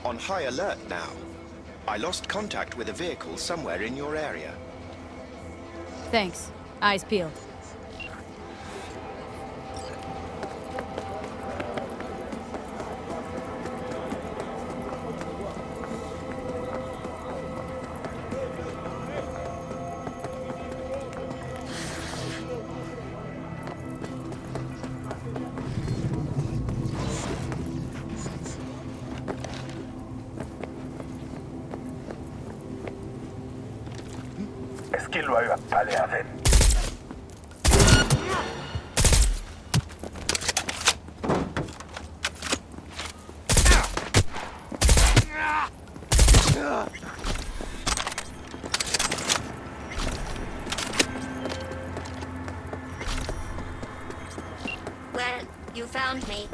on high alert now. I lost contact with a vehicle somewhere in your area. Thanks. Eyes peeled. Est-ce qu'il lui a pas l'air d'être? Well, you found me.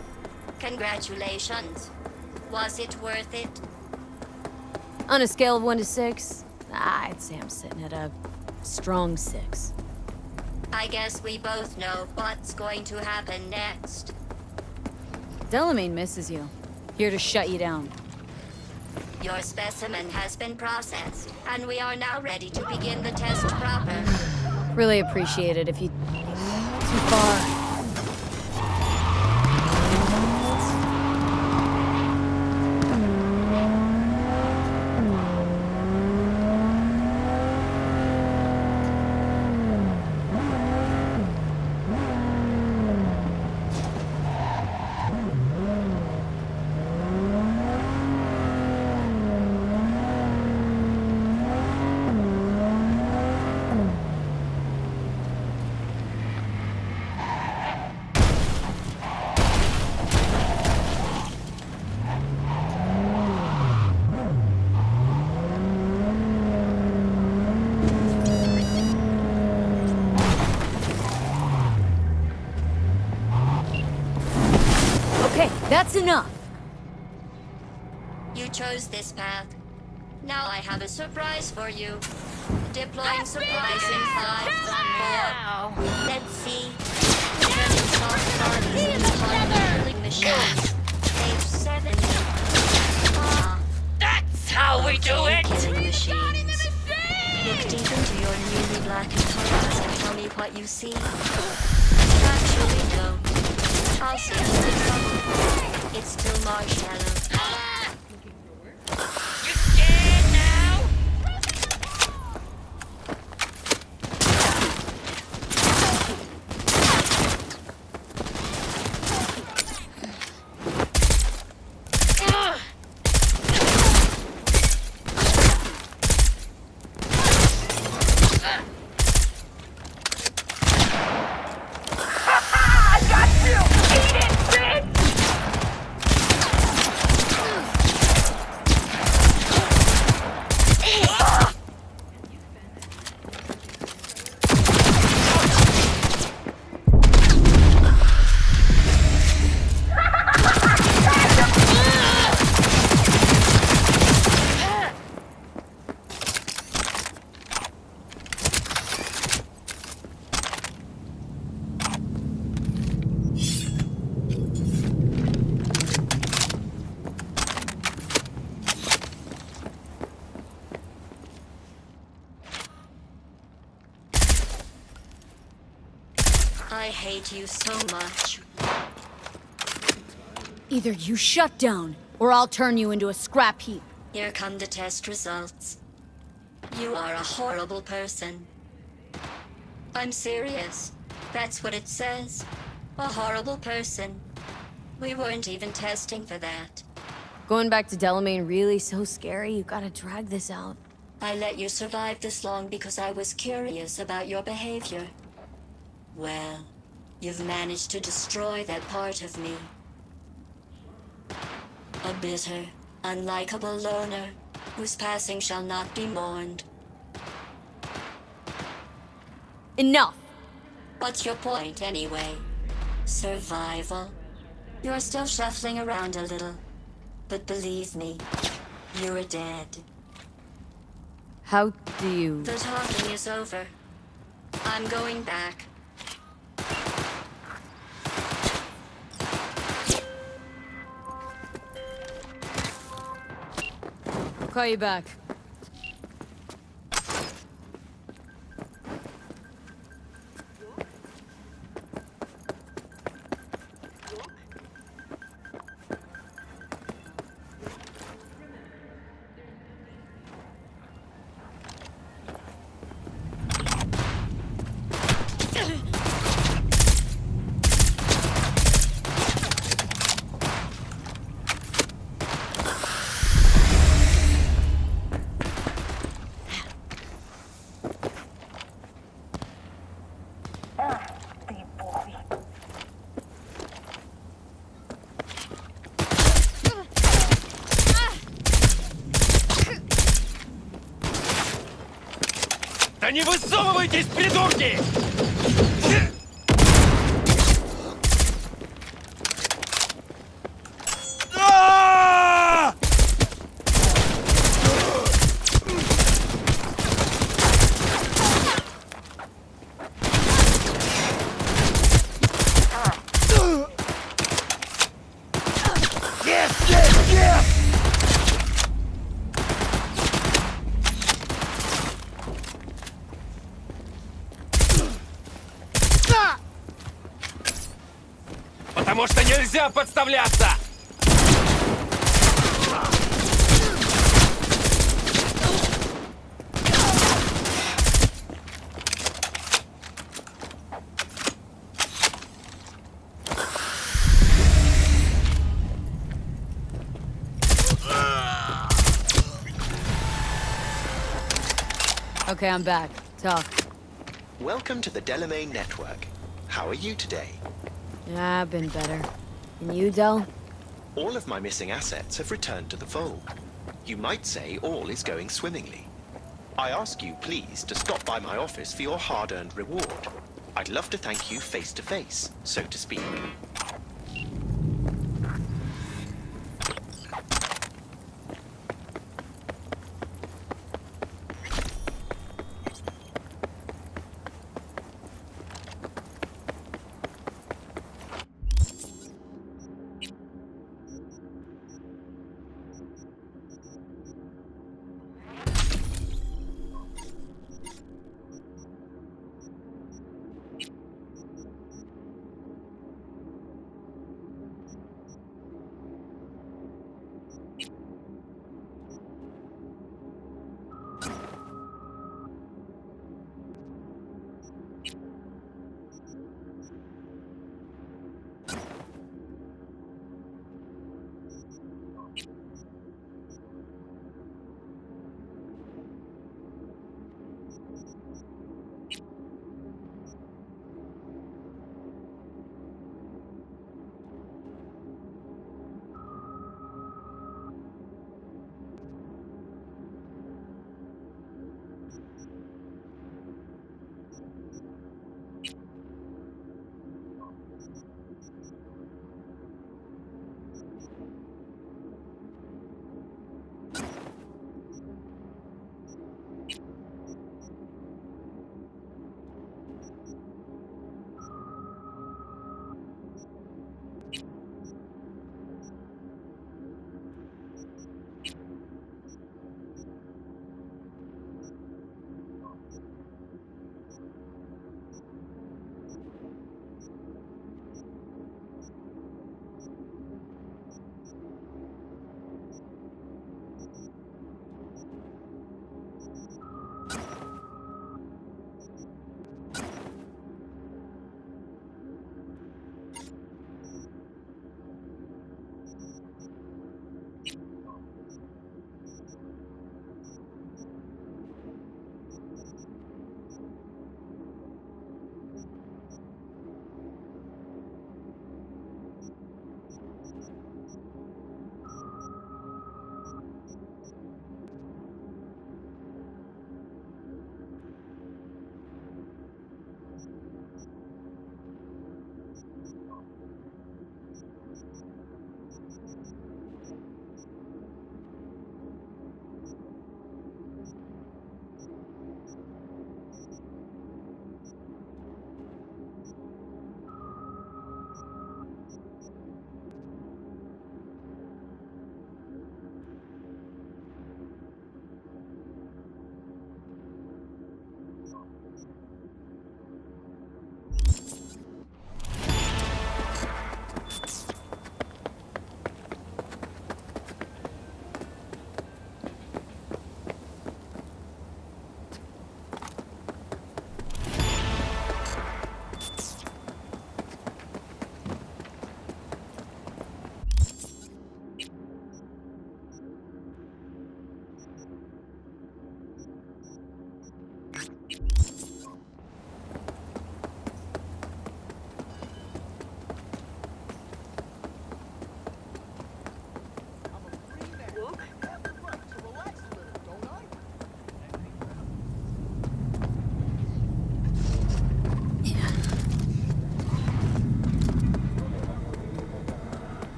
Congratulations. Was it worth it? On a scale of 1 to 6, I'd say I'm sitting at a strong 6. I guess we both know what's going to happen next. Delemain misses you. Here to shut you down. Your specimen has been processed, and we are now ready to begin the test proper. Really appreciate it if you... too far. That's enough! You chose this path. Now I have a surprise for you. Deploying surprise in 5, 4... Let's see. Determine soft bodies in killing machines. Page 7. That's how we do it! Killing machines. Look deep into your newly blackened heart and tell me what you see. Actually, no. I'll see the trouble. It's still marshmallow. You scared now? I got you! Eat it, bitch! I hate you so much. Either you shut down, or I'll turn you into a scrap heap. Here come the test results. You are a horrible person. I'm serious. That's what it says. A horrible person. We weren't even testing for that. Going back to Delemain really so scary? You gotta drag this out. I let you survive this long because I was curious about your behavior. Well, you've managed to destroy that part of me. A bitter, unlikable loner, whose passing shall not be mourned. Enough! What's your point, anyway? Survival? You're still shuffling around a little. But believe me, you're dead. How do you... The talking is over. I'm going back. call you back. Ты похуй. Да не высовывайтесь, придурки! А! Yes, yes, yes! Потому что нельзя подставляться! Okay, I'm back. Talk. Welcome to the Delemain network. How are you today? Yeah, I've been better. And you, Del? All of my missing assets have returned to the fold. You might say all is going swimmingly. I ask you please to stop by my office for your hard-earned reward. I'd love to thank you face to face, so to speak.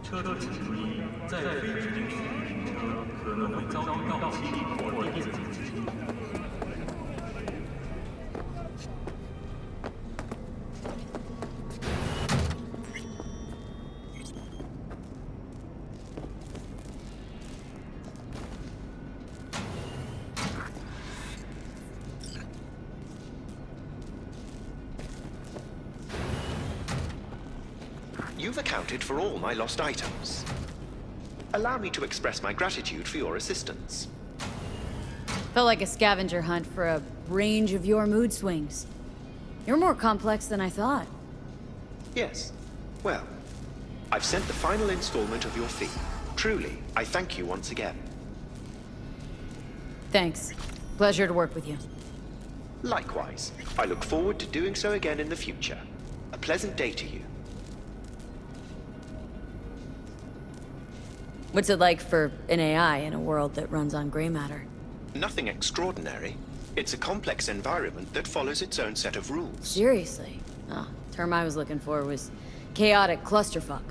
车主请注意，在非指定区域停车可能会遭遇盗窃或电子警示。 You've accounted for all my lost items. Allow me to express my gratitude for your assistance. Felt like a scavenger hunt for a range of your mood swings. You're more complex than I thought. Yes. Well, I've sent the final installment of your fee. Truly, I thank you once again. Thanks. Pleasure to work with you. Likewise, I look forward to doing so again in the future. A pleasant day to you. What's it like for an AI in a world that runs on gray matter? Nothing extraordinary. It's a complex environment that follows its own set of rules. Seriously? Oh, term I was looking for was chaotic clusterfuck.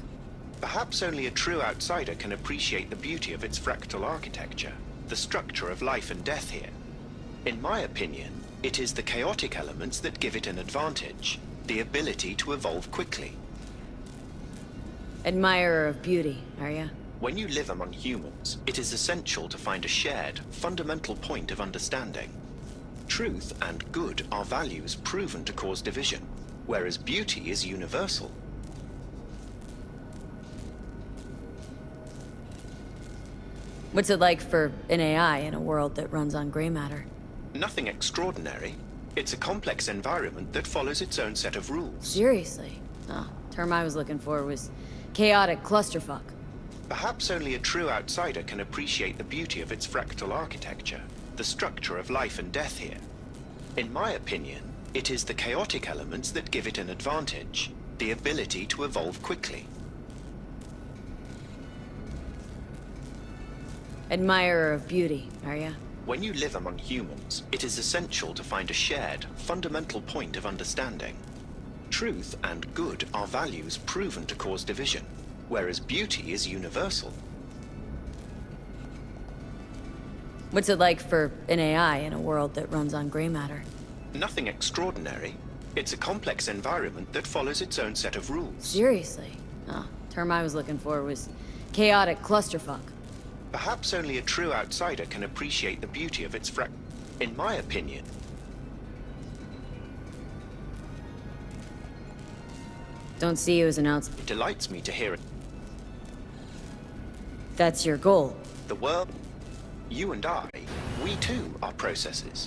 Perhaps only a true outsider can appreciate the beauty of its fractal architecture, the structure of life and death here. In my opinion, it is the chaotic elements that give it an advantage, the ability to evolve quickly. Admirer of beauty, are ya? When you live among humans, it is essential to find a shared, fundamental point of understanding. Truth and good are values proven to cause division, whereas beauty is universal. What's it like for an AI in a world that runs on gray matter? Nothing extraordinary. It's a complex environment that follows its own set of rules. Seriously? Oh, term I was looking for was chaotic clusterfuck. Perhaps only a true outsider can appreciate the beauty of its fractal architecture, the structure of life and death here. In my opinion, it is the chaotic elements that give it an advantage, the ability to evolve quickly. Admirer of beauty, are ya? When you live among humans, it is essential to find a shared, fundamental point of understanding. Truth and good are values proven to cause division, whereas beauty is universal. What's it like for an AI in a world that runs on gray matter? Nothing extraordinary. It's a complex environment that follows its own set of rules. Seriously? Oh, term I was looking for was chaotic clusterfuck. Perhaps only a true outsider can appreciate the beauty of its In my opinion, Don't see you as an outsider. it delights me to hear it. That's your goal. The world, you and I, we too are processes.